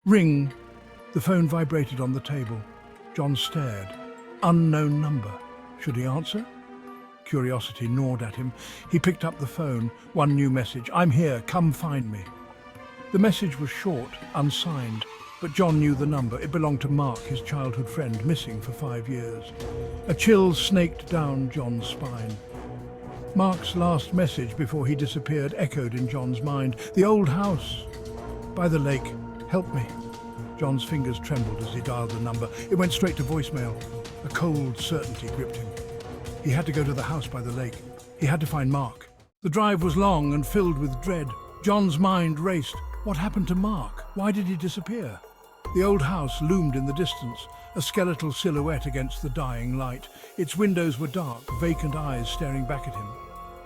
Ring. The phone vibrated on the table. John stared. Unknown number. Should he answer? Curiosity gnawed at him. He picked up the phone. One new message. "I'm here. Come find me." The message was short, unsigned, but John knew the number. It belonged to Mark, his childhood friend, missing for 5 years. A chill snaked down John's spine. Mark's last message before he disappeared echoed in John's mind. The old house. By the lake. Help me. John's fingers trembled as he dialed the number. It went straight to voicemail. A cold certainty gripped him. He had to go to the house by the lake. He had to find Mark. The drive was long and filled with dread. John's mind raced. What happened to Mark? Why did he disappear? The old house loomed in the distance, a skeletal silhouette against the dying light. Its windows were dark, vacant eyes staring back at him.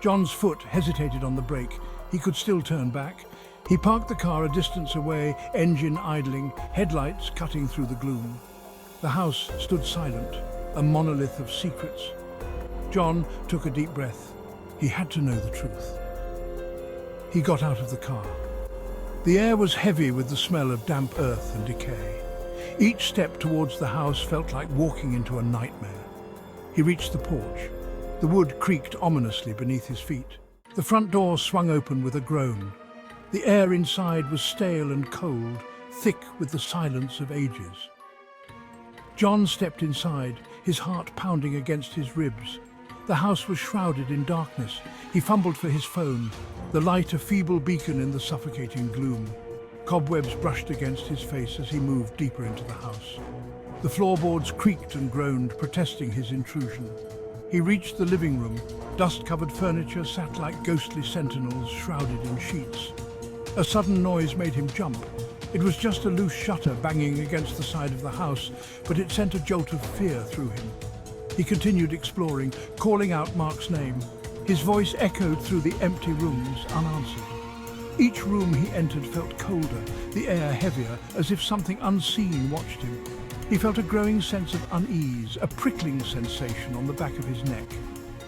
John's foot hesitated on the brake. He could still turn back. He parked the car a distance away, engine idling, headlights cutting through the gloom. The house stood silent, a monolith of secrets. John took a deep breath. He had to know the truth. He got out of the car. The air was heavy with the smell of damp earth and decay. Each step towards the house felt like walking into a nightmare. He reached the porch. The wood creaked ominously beneath his feet. The front door swung open with a groan. The air inside was stale and cold, thick with the silence of ages. John stepped inside, his heart pounding against his ribs. The house was shrouded in darkness. He fumbled for his phone, the light a feeble beacon in the suffocating gloom. Cobwebs brushed against his face as he moved deeper into the house. The floorboards creaked and groaned, protesting his intrusion. He reached the living room. Dust-covered furniture sat like ghostly sentinels shrouded in sheets. A sudden noise made him jump. It was just a loose shutter banging against the side of the house, but it sent a jolt of fear through him. He continued exploring, calling out Mark's name. His voice echoed through the empty rooms, unanswered. Each room he entered felt colder, the air heavier, as if something unseen watched him. He felt a growing sense of unease, a prickling sensation on the back of his neck.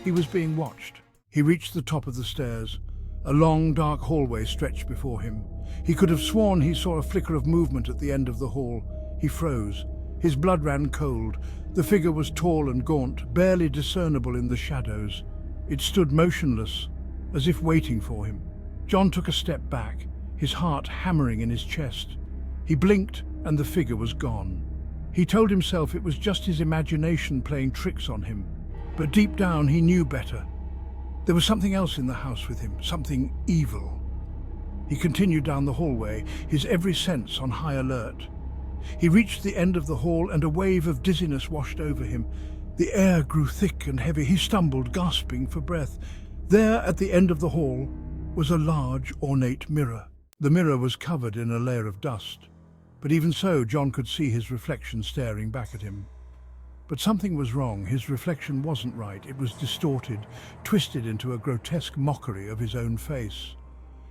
He was being watched. He reached the top of the stairs. A long, dark hallway stretched before him. He could have sworn he saw a flicker of movement at the end of the hall. He froze. His blood ran cold. The figure was tall and gaunt, barely discernible in the shadows. It stood motionless, as if waiting for him. John took a step back, his heart hammering in his chest. He blinked, and the figure was gone. He told himself it was just his imagination playing tricks on him. But deep down he knew better. There was something else in the house with him, something evil. He continued down the hallway, his every sense on high alert. He reached the end of the hall and a wave of dizziness washed over him. The air grew thick and heavy. He stumbled, gasping for breath. There, at the end of the hall, was a large, ornate mirror. The mirror was covered in a layer of dust. But even so, John could see his reflection staring back at him. But something was wrong. His reflection wasn't right. It was distorted, twisted into a grotesque mockery of his own face.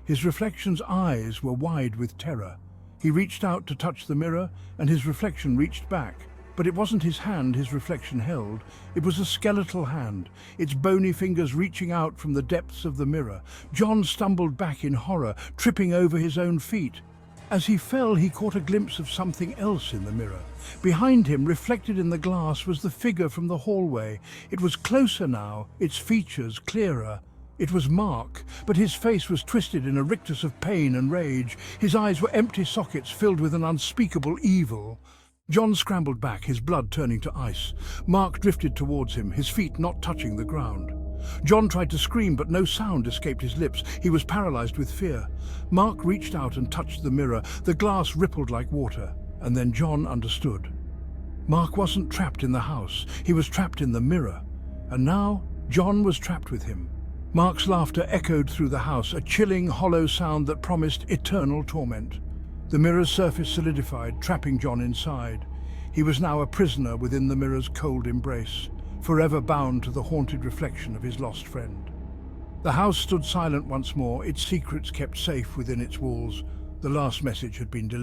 His reflection's eyes were wide with terror. He reached out to touch the mirror, and his reflection reached back. But it wasn't his hand his reflection held. It was a skeletal hand, its bony fingers reaching out from the depths of the mirror. John stumbled back in horror, tripping over his own feet. As he fell, he caught a glimpse of something else in the mirror. Behind him, reflected in the glass, was the figure from the hallway. It was closer now, its features clearer. It was Mark, but his face was twisted in a rictus of pain and rage. His eyes were empty sockets filled with an unspeakable evil. John scrambled back, his blood turning to ice. Mark drifted towards him, his feet not touching the ground. John tried to scream, but no sound escaped his lips. He was paralyzed with fear. Mark reached out and touched the mirror. The glass rippled like water, and then John understood. Mark wasn't trapped in the house. He was trapped in the mirror. And now, John was trapped with him. Mark's laughter echoed through the house, a chilling, hollow sound that promised eternal torment. The mirror's surface solidified, trapping John inside. He was now a prisoner within the mirror's cold embrace, forever bound to the haunted reflection of his lost friend. The house stood silent once more, its secrets kept safe within its walls. The last message had been delivered.